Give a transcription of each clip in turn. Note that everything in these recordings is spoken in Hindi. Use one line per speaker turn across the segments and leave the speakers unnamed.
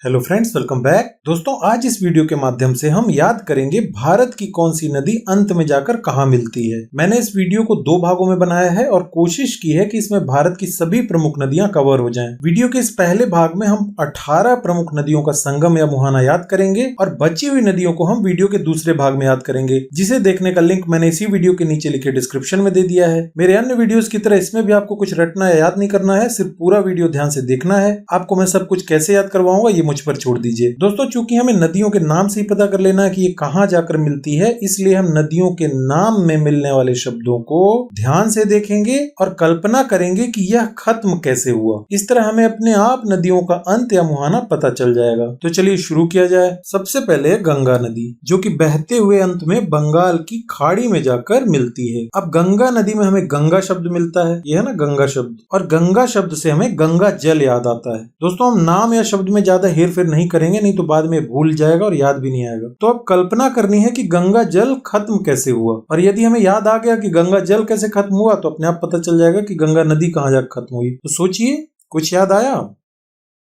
Hello friends, welcome back. दोस्तों, आज इस वीडियो के माध्यम से हम याद करेंगे भारत की कौन सी नदी अंत में जाकर कहां मिलती है। मैंने इस वीडियो को 2 भागों में बनाया है और कोशिश की है कि इसमें भारत की सभी प्रमुख नदियां कवर हो जाएं। वीडियो के इस पहले भाग में हम 18 प्रमुख नदियों का संगम या मुहाना याद करेंगे और बची हुई नदियों को हम वीडियो के दूसरे भाग में याद करेंगे, जिसे देखने का लिंक मैंने इसी वीडियो के नीचे लिखे डिस्क्रिप्शन में दे दिया है। मेरे अन्य वीडियोस की तरह इसमें भी आपको कुछ रटना या याद नहीं करना है, सिर्फ पूरा वीडियो ध्यान से देखना है। आपको मैं सब कुछ कैसे याद करवाऊंगा ये मुझ पर छोड़ दीजिए। दोस्तों, चूंकि हमें नदियों के नाम से ही पता कर लेना है कि ये कहां जाकर मिलती है, इसलिए हम नदियों के नाम में मिलने वाले शब्दों को ध्यान से देखेंगे और कल्पना करेंगे कि यह खत्म कैसे हुआ। इस तरह हमें अपने आप नदियों का अंत या मुहाना पता चल जाएगा। तो चलिए शुरू किया जाए। सबसे पहले गंगा नदी, जो कि बहते हुए अंत में बंगाल की खाड़ी में जाकर मिलती है। अब गंगा नदी में हमें गंगा शब्द मिलता है, यह है ना गंगा शब्द, और गंगा शब्द से हमें गंगा जल याद आता है। दोस्तों, हम नाम या शब्द में ज्यादा हेर फेर नहीं करेंगे, नहीं तो बाद में भूल जाएगा और याद भी नहीं आएगा। तो अब कल्पना करनी है कि गंगा जल खत्म कैसे हुआ, और यदि हमें याद आ गया कि गंगा जल कैसे खत्म हुआ तो अपने आप पता चल जाएगा कि गंगा नदी कहाँ जाकर खत्म हुई। तो सोचिए, कुछ याद आया?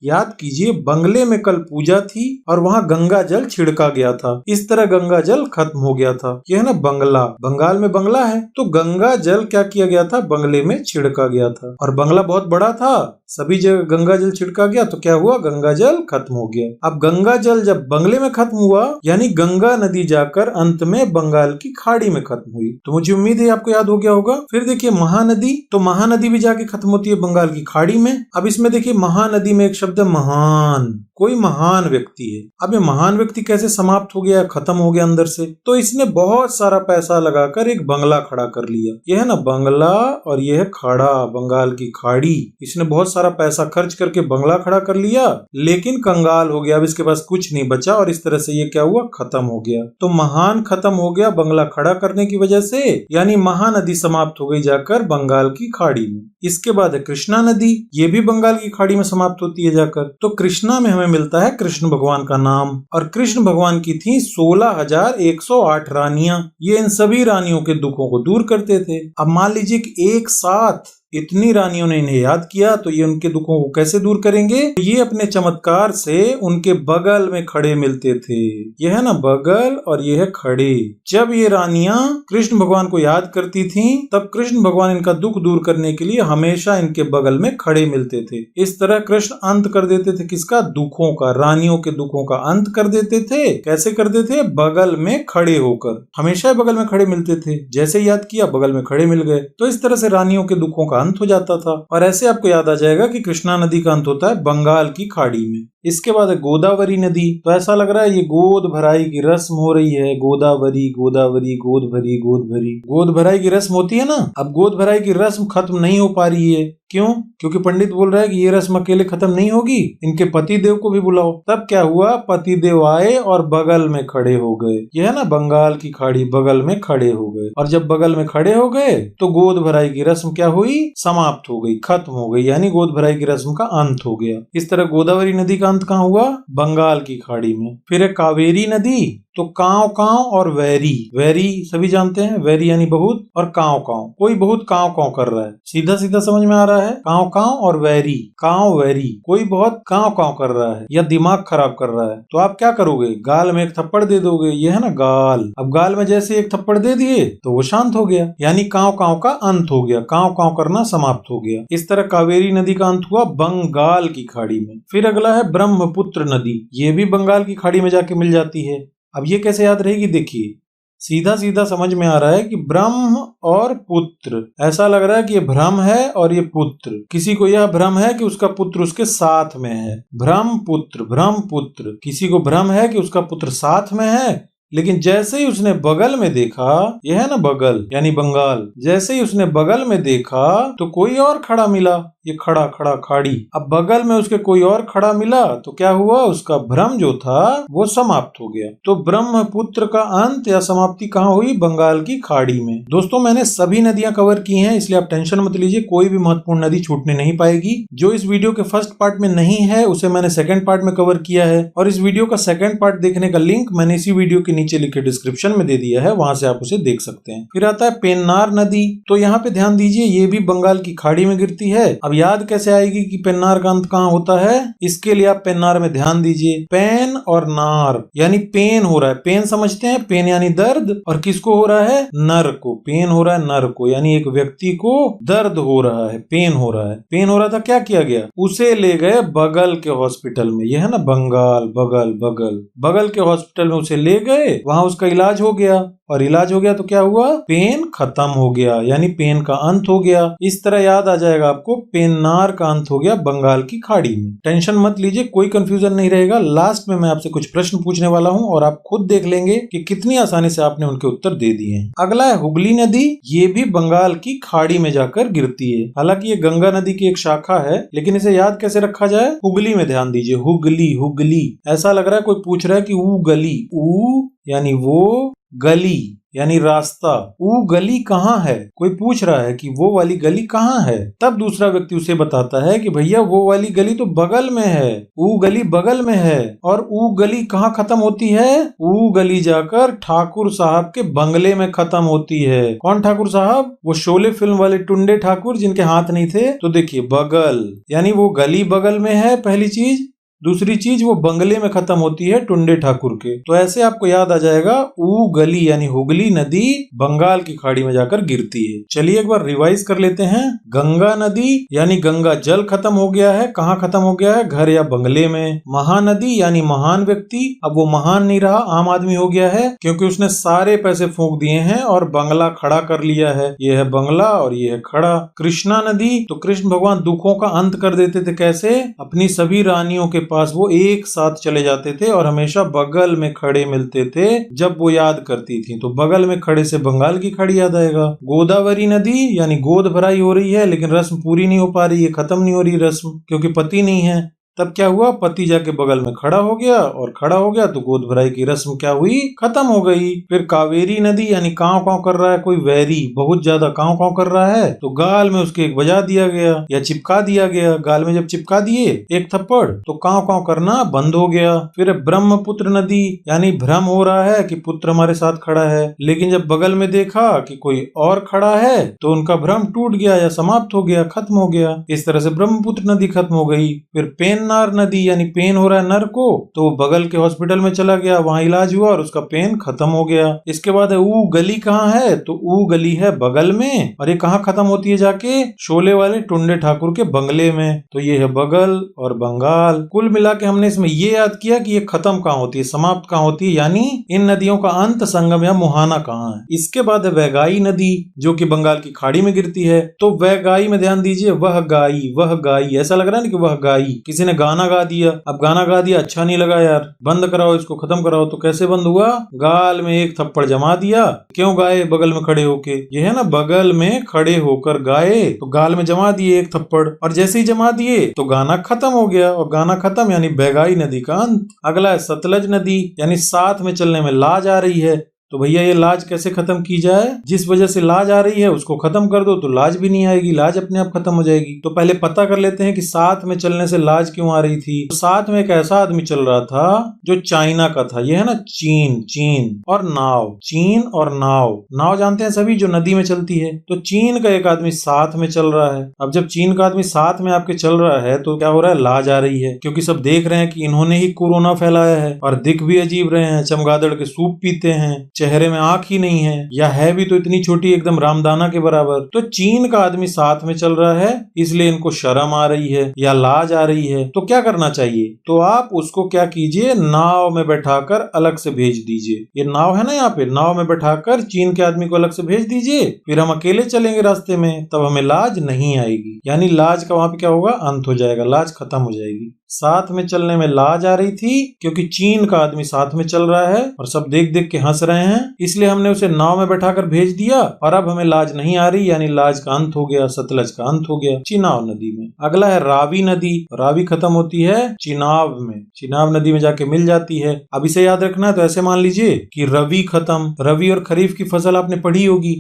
याद कीजिए, बंगले में कल पूजा थी और वहाँ गंगा जल छिड़का गया था। इस तरह गंगा जल खत्म हो गया था। यह है ना बंगला, बंगाल में बंगला है, तो गंगा जल क्या किया गया था? बंगले में छिड़का गया था, और बंगला बहुत बड़ा था, सभी जगह गंगा जल छिड़का गया, तो क्या हुआ? गंगा जल खत्म हो गया। अब गंगा जल जब बंगले में खत्म हुआ, यानी गंगा नदी जाकर अंत में बंगाल की खाड़ी में खत्म हुई। तो मुझे उम्मीद है आपको याद हो गया होगा। फिर देखिए महानदी, तो महानदी भी जाके खत्म होती है बंगाल की खाड़ी में। अब इसमें देखिए महानदी में एक शब्द महान, कोई महान व्यक्ति है। अब ये महान व्यक्ति कैसे समाप्त हो गया, खत्म हो गया अंदर से? तो इसने बहुत सारा पैसा लगाकर एक बंगला खड़ा कर लिया। यह है ना बंगला और यह है खाड़ा, बंगाल की खाड़ी। इसने बहुत सारा पैसा खर्च करके बंगला खड़ा कर लिया, लेकिन कंगाल हो गया। अब इसके पास कुछ नहीं बचा और इस तरह से ये क्या हुआ? खत्म हो गया। तो महान खत्म हो गया बंगला खड़ा करने की वजह से, यानी महानदी समाप्त हो गई जाकर बंगाल की खाड़ी में। इसके बाद है कृष्णा नदी, ये भी बंगाल की खाड़ी में समाप्त होती है जाकर। तो कृष्णा में हमें मिलता है कृष्ण भगवान का नाम, और कृष्ण भगवान की थी 16,108 रानियां। ये इन सभी रानियों के दुखों को दूर करते थे। अब मान लीजिए कि एक साथ इतनी रानियों ने इन्हें याद किया, तो ये उनके दुखों को कैसे दूर करेंगे? ये अपने चमत्कार से उनके बगल में खड़े मिलते थे। ये है ना बगल और ये है खड़े। जब ये रानियां कृष्ण भगवान को याद करती थीं, तब कृष्ण भगवान इनका दुख दूर करने के लिए हमेशा इनके बगल में खड़े मिलते थे। इस तरह कृष्ण अंत कर देते थे किसका? दुखों का, रानियों के दुखों का अंत कर देते थे। कैसे करते थे? बगल में खड़े होकर, हमेशा बगल में खड़े मिलते थे। जैसे याद किया बगल में खड़े मिल गए, तो इस तरह से रानियों के दुखों का अंत हो जाता था। और ऐसे आपको याद आ जाएगा कि कृष्णा नदी का अंत होता है बंगाल की खाड़ी में। इसके बाद है गोदावरी नदी। तो ऐसा लग रहा है ये गोद भराई की रस्म हो रही है। गोदावरी गोदावरी, गोद भरी गोद भरी, गोद भराई की रस्म होती है ना। अब गोद भराई की रस्म खत्म नहीं हो पा रही है। क्यों? क्योंकि पंडित बोल रहा है कि ये रस्म अकेले खत्म नहीं होगी, इनके पति देव को भी बुलाओ। तब क्या हुआ? पति देव आए और बगल में खड़े हो गए। यह है ना बंगाल की खाड़ी, बगल में खड़े हो गए। और जब बगल में खड़े हो गए तो गोद भराई की रस्म क्या हुई? समाप्त हो गई, खत्म हो गई, यानी गोद भराई की रस्म का अंत हो गया। इस तरह गोदावरी नदी का अंत कहाँ हुआ? बंगाल की खाड़ी में। फिर है कावेरी नदी। तो कांव कांव और वैरी, वैरी सभी जानते हैं, वैरी यानी बहुत, और कांव कांव, कोई बहुत कांव कांव कर रहा है। सीधा सीधा समझ में आ रहा है? कांव कांव और वैरी, कांव वैरी, कोई बहुत कांव कांव कर रहा है या दिमाग खराब कर रहा है। तो आप क्या करोगे? गाल में एक थप्पड़ दे दोगे। ये है ना गाल। अब गाल में जैसे एक थप्पड़ दे दिए तो वो शांत हो गया, यानी कांव कांव का अंत हो गया, कांव कांव करना समाप्त हो गया। इस तरह कावेरी नदी का अंत हुआ बंगाल की खाड़ी में। फिर अगला है ब्रह्मपुत्र नदी। ये भी बंगाल की खाड़ी में जाके मिल जाती है। अब ये कैसे याद रहेगी? देखिए, सीधा सीधा समझ में आ रहा है कि ब्रह्म और पुत्र, ऐसा लग रहा है कि ये भ्रम है और ये पुत्र। किसी को यह भ्रम है कि उसका पुत्र उसके साथ में है। भ्रम पुत्र। किसी को भ्रम है कि उसका पुत्र साथ में है, लेकिन जैसे ही उसने बगल में देखा, यह है ना बगल यानी बंगाल, जैसे ही उसने बगल में देखा तो कोई और खड़ा मिला। ये खड़ा खड़ा खाड़ी। अब बगल में उसके कोई और खड़ा मिला तो क्या हुआ? उसका भ्रम जो था वो समाप्त हो गया। तो ब्रह्मपुत्र का अंत या समाप्ति कहाँ हुई? बंगाल की खाड़ी में। दोस्तों, मैंने सभी नदियां कवर की हैं, इसलिए आप टेंशन मत लीजिए, कोई भी महत्वपूर्ण नदी छूटने नहीं पाएगी। जो इस वीडियो के फर्स्ट पार्ट में नहीं है उसे मैंने सेकंड पार्ट में कवर किया है, और इस वीडियो का सेकंड पार्ट देखने का लिंक मैंने इसी वीडियो के नीचे लिखे डिस्क्रिप्शन में दे दिया है, वहां से आप उसे देख सकते हैं। फिर आता है पेन्नार नदी। तो यहाँ पे ध्यान दीजिए, ये भी बंगाल की खाड़ी में गिरती है। अब याद कैसे आएगी कि पेन्नार का अंत कहाँ होता है? इसके लिए आप पेन्नार में ध्यान दीजिए। पेन और नार यानी पेन हो रहा है, पेन समझते हैं, पेन यानी दर्द, और किसको हो रहा है? नर को। पेन हो रहा है नर को, यानी एक व्यक्ति को दर्द हो रहा है, पेन हो रहा है। पेन हो रहा था, क्या किया गया? उसे ले गए बगल के हॉस्पिटल में। यह है ना बंगाल, बगल बगल बगल के हॉस्पिटल में उसे ले गए, वहां उसका इलाज हो गया, और इलाज हो गया तो क्या हुआ? पेन खत्म हो गया, यानी पेन का अंत हो गया। इस तरह याद आ जाएगा आपको, पेन्नार का अंत हो गया बंगाल की खाड़ी में। टेंशन मत लीजिए, कोई कंफ्यूजन नहीं रहेगा। लास्ट में मैं आपसे कुछ प्रश्न पूछने वाला हूं और आप खुद देख लेंगे कि कितनी आसानी से आपने उनके उत्तर दे दिए हैं। अगला है हुगली नदी। ये भी बंगाल की खाड़ी में जाकर गिरती है। हालांकि ये गंगा नदी की एक शाखा है, लेकिन इसे याद कैसे रखा जाए? हुगली में ध्यान दीजिए, हुगली हुगली। ऐसा लग रहा है कोई पूछ रहा है कि ऊ गली, ऊ यानी वो, गली यानी रास्ता, ऊ गली कहाँ है? कोई पूछ रहा है कि वो वाली गली कहाँ है, तब दूसरा व्यक्ति उसे बताता है कि भैया वो वाली गली तो बगल में है, ऊ गली बगल में है। और ऊ गली कहाँ खत्म होती है? ऊ गली जाकर ठाकुर साहब के बंगले में खत्म होती है। कौन ठाकुर साहब? वो शोले फिल्म वाले टुंडे ठाकुर जिनके हाथ नहीं थे। तो देखिए बगल यानी वो गली बगल में है, पहली चीज। दूसरी चीज वो बंगले में खत्म होती है टुंडे ठाकुर के। तो ऐसे आपको याद आ जाएगा, ऊ गली यानी हुगली नदी बंगाल की खाड़ी में जाकर गिरती है। चलिए एक बार रिवाइज कर लेते हैं। गंगा नदी यानी गंगा जल खत्म हो गया है, कहाँ खत्म हो गया है? घर या बंगले में। महानदी यानी महान व्यक्ति, अब वो महान नहीं रहा, आम आदमी हो गया है, क्योंकि उसने सारे पैसे फूंक दिए हैं और बंगला खड़ा कर लिया है। ये है बंगला और ये है खड़ा। कृष्णा नदी, तो कृष्ण भगवान दुखों का अंत कर देते थे। कैसे? अपनी सभी रानियों के पास वो एक साथ चले जाते थे और हमेशा बगल में खड़े मिलते थे जब वो याद करती थी। तो बगल में खड़े से बंगाल की खाड़ी याद आएगा। गोदावरी नदी यानी गोद भराई हो रही है, लेकिन रस्म पूरी नहीं हो पा रही है, खत्म नहीं हो रही रस्म, क्योंकि पति नहीं है। तब क्या हुआ? पति जाके बगल में खड़ा हो गया, और खड़ा हो गया तो गोद भराई की रस्म क्या हुई? खत्म हो गई। फिर कावेरी नदी यानी कांव कांव कर रहा है कोई वैरी, बहुत ज्यादा कांव कांव कर रहा है, तो गाल में उसके एक बजा दिया गया या चिपका दिया गया। गाल में जब चिपका दिए एक थप्पड़ तो कांव कांव करना बंद हो गया। फिर ब्रह्मपुत्र नदी यानी भ्रम हो रहा है कि पुत्र हमारे साथ खड़ा है, लेकिन जब बगल में देखा कि कोई और खड़ा है तो उनका भ्रम टूट गया या समाप्त हो गया, खत्म हो गया। इस तरह से ब्रह्मपुत्र नदी खत्म हो गई। फिर पेन्नार नदी यानी पेन हो रहा है नर को, तो वो बगल के हॉस्पिटल में चला गया, वहां इलाज हुआ और उसका पेन खत्म हो गया। इसके बाद है ऊ गली कहाँ है? तो ऊ गली है बगल में, और ये कहाँ खत्म होती है? जाके शोले वाले टुंडे ठाकुर के बंगले में। तो ये है बगल और बंगाल। कुल मिला के हमने इसमें ये याद किया कि ये खत्म कहाँ होती है, समाप्त कहाँ होती है, यानी इन नदियों का अंत, संगम या मुहाना कहाँ है। इसके बाद है वैगाई नदी जो कि बंगाल की खाड़ी में गिरती है। तो वैगाई में ध्यान दीजिए, वह गाई, ऐसा लग रहा है ना कि वह गाई, किसी ने गाना गा दिया। अब गाना गा दिया, अच्छा नहीं लगा यार, बंद कराओ इसको, खत्म कराओ। तो कैसे बंद हुआ? गाल में एक थप्पड़ जमा दिया। क्यों गाए? बगल में खड़े होके। ये है ना बगल में खड़े होकर गाए, तो गाल में जमा दिए एक थप्पड़, और जैसे ही जमा दिए तो गाना खत्म हो गया, और गाना खत्म यानी वैगाई नदी का अंत। अगला है सतलज नदी यानी साथ में चलने में लाज आ रही है। तो भैया ये लाज कैसे खत्म की जाए? जिस वजह से लाज आ रही है उसको खत्म कर दो तो लाज भी नहीं आएगी, लाज अपने आप खत्म हो जाएगी। तो पहले पता कर लेते हैं कि साथ में चलने से लाज क्यों आ रही थी। तो साथ में एक ऐसा आदमी चल रहा था जो चाइना का था। ये है ना चीन और नाव, चीन और नाव जानते हैं सभी, जो नदी में चलती है। तो चीन का एक आदमी साथ में चल रहा है। अब जब चीन का आदमी साथ में आपके चल रहा है तो क्या हो रहा है? लाज आ रही है, क्योंकि सब देख रहे हैं कि इन्होंने ही कोरोना फैलाया है, और दिख भी अजीब रहे हैं, चमगादड़ के सूप पीते हैं, चेहरे में आंख ही नहीं है, या है भी तो इतनी छोटी, एकदम रामदाना के बराबर। तो चीन का आदमी साथ में चल रहा है, इसलिए इनको शर्म आ रही है या लाज आ रही है। तो क्या करना चाहिए? तो आप उसको क्या कीजिए, नाव में बैठाकर अलग से भेज दीजिए। ये नाव है ना, यहाँ पे नाव में बैठाकर चीन के आदमी को अलग से भेज दीजिए, फिर हम अकेले चलेंगे रास्ते में, तब हमें लाज नहीं आएगी। यानी लाज का वहां पे क्या होगा? अंत हो जाएगा, लाज खत्म हो जाएगी। साथ में चलने में लाज आ रही थी क्योंकि चीन का आदमी साथ में चल रहा है और सब देख देख के हंस रहे हैं, इसलिए हमने उसे नाव में बैठाकर भेज दिया, और अब हमें लाज नहीं आ रही, यानी लाज का अंत हो गया, सतलज का अंत हो गया चिनाब नदी में। अगला है रावी नदी। रावी खत्म होती है चिनाब में, चिनाब नदी में जाके मिल जाती है। अब इसे याद रखना है, तो ऐसे मान लीजिए कि रवि खत्म, रवि और खरीफ की फसल आपने पढ़ी होगी,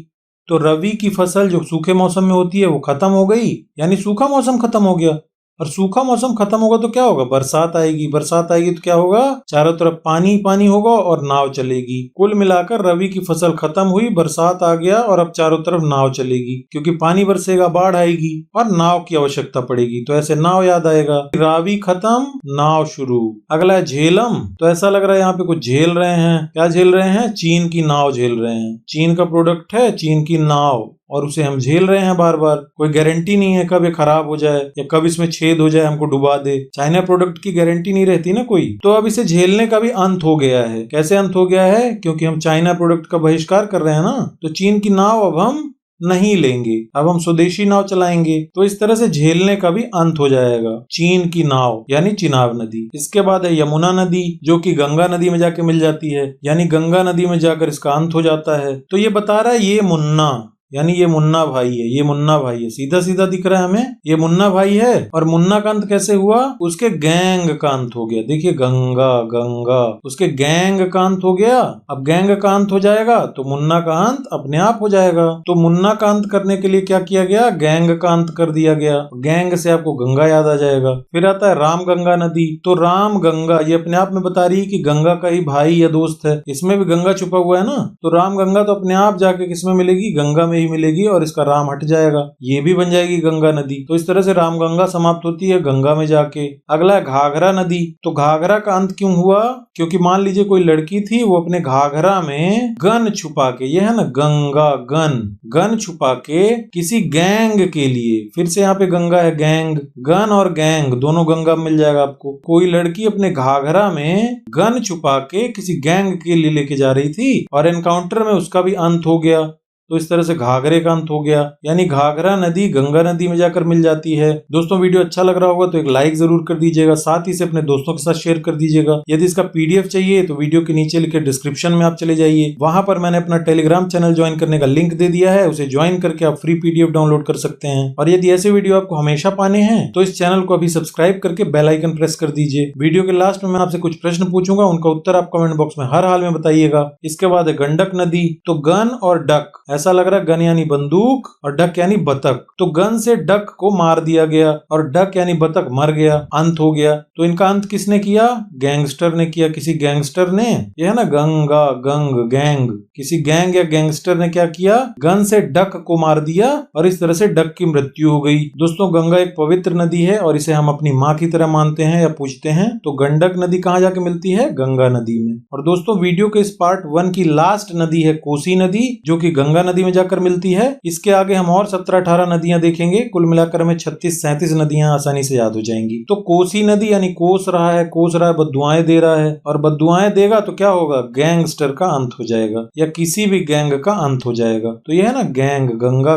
तो रवि की फसल जो सूखे मौसम में होती है वो खत्म हो गई, यानी सूखा मौसम खत्म हो गया। और सूखा मौसम खत्म होगा तो क्या होगा, बरसात आएगी। बरसात आएगी तो क्या होगा, चारों तरफ पानी पानी होगा और नाव चलेगी। कुल मिलाकर रबी की फसल खत्म हुई, बरसात आ गया और अब चारों तरफ नाव चलेगी, क्योंकि पानी बरसेगा, बाढ़ आएगी और नाव की आवश्यकता पड़ेगी। तो ऐसे नाव याद आएगा। रावी खत्म, नाव शुरू। अगला है झेलम। तो ऐसा लग रहा है यहाँ पे कुछ झेल रहे हैं। क्या झेल रहे हैं, चीन की नाव झेल रहे हैं। चीन का प्रोडक्ट है चीन की नाव और उसे हम झेल रहे हैं बार बार। कोई गारंटी नहीं है कब ये खराब हो जाए या कब इसमें छेद हो जाए हमको डुबा दे। चाइना प्रोडक्ट की गारंटी नहीं रहती ना कोई। तो अब इसे झेलने का भी अंत हो गया है। कैसे अंत हो गया है, क्योंकि हम चाइना प्रोडक्ट का बहिष्कार कर रहे हैं ना, तो चीन की नाव अब हम नहीं लेंगे, अब हम स्वदेशी नाव चलाएंगे। तो इस तरह से झेलने का भी अंत हो जाएगा। चीन की नाव यानी चिनाब नदी। इसके बाद है यमुना नदी, जो कि गंगा नदी में जाके मिल जाती है, यानी गंगा नदी में जाकर इसका अंत हो जाता है। तो ये बता रहा है ये मुन्ना, यानी ये मुन्ना भाई है। ये मुन्ना भाई है, सीधा सीधा दिख रहा है हमें, ये मुन्ना भाई है। और मुन्ना का अंत कैसे हुआ, उसके गैंग का अंत हो गया। देखिए गंगा गंगा, उसके गैंग का अंत हो गया। अब गैंग का अंत हो जाएगा तो मुन्ना का अंत अपने आप हो जाएगा। तो मुन्ना का अंत करने के लिए क्या किया गया, गैंग का अंत कर दिया गया। गैंग से आपको गंगा याद आ जाएगा। फिर आता है राम गंगा नदी। तो राम गंगा ये अपने आप में बता रही है कि गंगा का ही भाई या दोस्त है। इसमें भी गंगा छुपा हुआ है ना, तो राम गंगा तो अपने आप जाके किसमें मिलेगी, गंगा में ही मिलेगी और इसका राम हट जाएगा, ये भी बन जाएगी गंगा नदी। तो इस तरह से राम गंगा समाप्त होती है गंगा में जाके। अगला है घाघरा नदी। तो घाघरा का अंत क्यों हुआ, क्योंकि मान लीजिए कोई लड़की थी, वो अपने घाघरा में गन छुपा के, ये है ना गंगा गन छुपा के किसी गैंग के लिए, फिर से यहाँ पे गंगा है, गैंग, गन और गैंग दोनों गंगा में मिल जाएगा आपको। कोई लड़की अपने घाघरा में गन छुपा के किसी गैंग के लिए लेके जा रही थी और एनकाउंटर में उसका भी अंत हो गया। तो इस तरह से घाघरे का अंत हो गया, यानी घाघरा नदी गंगा नदी में जाकर मिल जाती है। दोस्तों वीडियो अच्छा लग रहा होगा तो एक लाइक जरूर कर दीजिएगा, साथ ही से अपने दोस्तों के साथ शेयर कर दीजिएगा। यदि इसका पीडीएफ चाहिए तो वीडियो के नीचे लिखे डिस्क्रिप्शन में आप चले जाइए, वहां पर मैंने अपना टेलीग्राम चैनल ज्वाइन करने का लिंक दे दिया है, उसे ज्वाइन करके आप फ्री पीडीएफ डाउनलोड कर सकते हैं। और यदि ऐसे वीडियो आपको हमेशा पाने हैं तो इस चैनल को अभी सब्सक्राइब करके बेल आइकन प्रेस कर दीजिए। वीडियो के लास्ट में मैं आपसे कुछ प्रश्न पूछूंगा, उनका उत्तर आप कमेंट बॉक्स में हर हाल में बताइएगा। इसके बाद है गंडक नदी। तो गन और डक, ऐसा लग रहा है गन यानी बंदूक और डक यानी बतख। तो गन से डक को मार दिया गया और डक यानी बतख मर गया, अंत हो गया। तो इनका अंत किसने किया, गैंगस्टर ने किया, किसी गैंगस्टर ने। यह है ना गंगा गैंग, किसी गैंग या गैंगस्टर ने क्या किया, गन से डक को मार दिया और इस तरह से डक की मृत्यु हो गई। दोस्तों गंगा एक पवित्र नदी है और इसे हम अपनी माँ की तरह मानते हैं या पूजते हैं। तो गंडक नदी कहाँ जाके मिलती है, गंगा नदी में। और दोस्तों वीडियो के इस पार्ट 1 की लास्ट नदी है कोसी नदी, जो कि गंगा नदी में जाकर मिलती है। इसके आगे हम और 17-18 नदियां देखेंगे, कुल मिलाकर हमें 36-37 नदियां आसानी से याद हो जाएंगी। तो कोसी नदी यानी कोस रहा है, बद्दुआएं दे रहा है, और बद्दुआएं देगा तो क्या होगा, गैंगस्टर का अंत हो जाएगा या किसी भी गैंग का अंत हो जाएगा। तो ये है ना गैंग, गंगा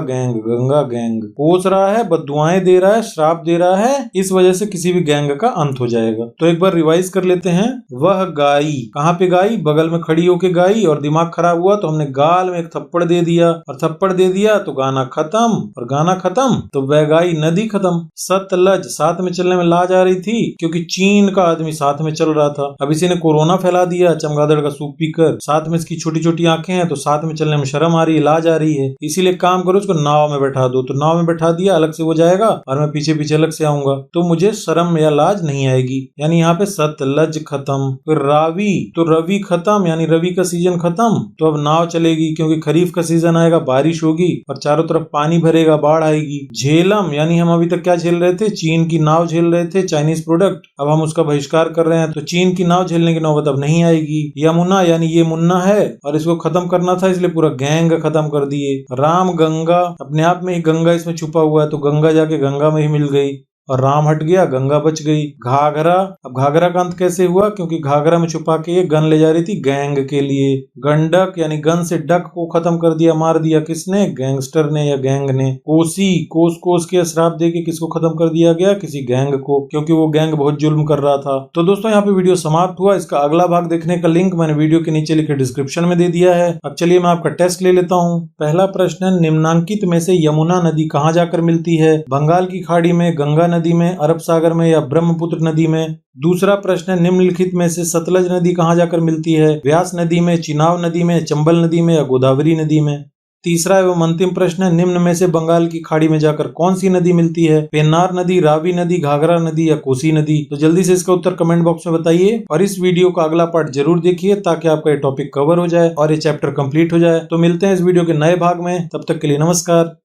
गैंग, कोस रहा है, बद्दुआएं दे रहा है, श्राप दे रहा है, इस वजह से किसी भी गैंग का अंत हो जाएगा। तो एक बार रिवाइज कर लेते हैं। वह गाई, कहाँ पे गाई, बगल में खड़ी होके गाई और दिमाग खराब हुआ तो हमने गाल में एक थप्पड़ दे दिया और थप्पड़ दे दिया तो गाना खत्म, और गाना खत्म तो वैगाई नदी खत्म। सतलज, साथ में चलने में लाज आ रही थी क्योंकि चीन का आदमी साथ में चल रहा था। अब इसी ने कोरोना फैला दिया चमगादड़ का सूप पीकर, साथ में इसकी छोटी छोटी आंखें हैं तो साथ में चलने में शर्म आ रही है, लाज आ रही है। इसीलिए काम करो, उसको नाव में बैठा दो। तो नाव में बैठा दिया, अलग से वो जाएगा और मैं पीछे पीछे अलग से आऊंगा, तो मुझे शर्म या लाज नहीं आएगी। यानी यहाँ पे सतलज खत्म। फिर रावी, तो रवि खत्म, यानी रवि का सीजन खत्म। तो अब नाव चलेगी क्योंकि खरीफ का सीजन आएगा, बारिश होगी और चारों तरफ पानी भरेगा, बाढ़ आएगी। झेलम, यानी हम अभी तक क्या झेल रहे थे, चीन की नाव झेल रहे थे, चाइनीज प्रोडक्ट। अब हम उसका बहिष्कार कर रहे हैं तो चीन की नाव झेलने की नौबत अब नहीं आएगी। यमुना, यानी ये मुन्ना है और इसको खत्म करना था, इसलिए पूरा गैंग खत्म कर दिए। राम गंगा, अपने आप में ही गंगा इसमें छुपा हुआ है तो गंगा जाके गंगा में ही मिल गई और राम हट गया, गंगा बच गई। घाघरा, अब घाघरा का अंत कैसे हुआ, क्योंकि घाघरा में छुपा के ये गन ले जा रही थी गैंग के लिए। गंडक, यानी गन से डक को खत्म कर दिया, मार दिया, किसने, गैंगस्टर ने या गैंग ने। कोसी, कोस के श्राप दे के किसको खत्म कर दिया गया, किसी गैंग को, क्योंकि वो गैंग बहुत जुल्म कर रहा था। तो दोस्तों यहाँ पे वीडियो समाप्त हुआ। इसका अगला भाग देखने का लिंक मैंने वीडियो के नीचे लिखे डिस्क्रिप्शन में दे दिया है। अब चलिए मैं आपका टेस्ट ले लेता हूँ। पहला प्रश्न, निम्नांकित में से यमुना नदी कहाँ जाकर मिलती है, बंगाल की खाड़ी में, गंगा नदी में, अरब सागर में या ब्रह्मपुत्र नदी में। दूसरा प्रश्न, निम्नलिखित में से सतलज नदी कहाँ जाकर मिलती है, व्यास नदी में, चिनाब नदी में, चंबल नदी में या गोदावरी नदी में। तीसरा एवं अंतिम प्रश्न है, निम्न में से बंगाल की खाड़ी में जाकर कौन सी नदी मिलती है? पेन्नार नदी, रावी नदी, घाघरा नदी या कोसी नदी? तो जल्दी से इसका उत्तर कमेंट बॉक्स में बताइए और इस वीडियो का अगला पार्ट जरूर देखिए ताकि आपका ये टॉपिक कवर हो जाए और ये चैप्टर कंप्लीट हो जाए। तो मिलते हैं इस वीडियो के नए भाग में, तब तक के लिए नमस्कार।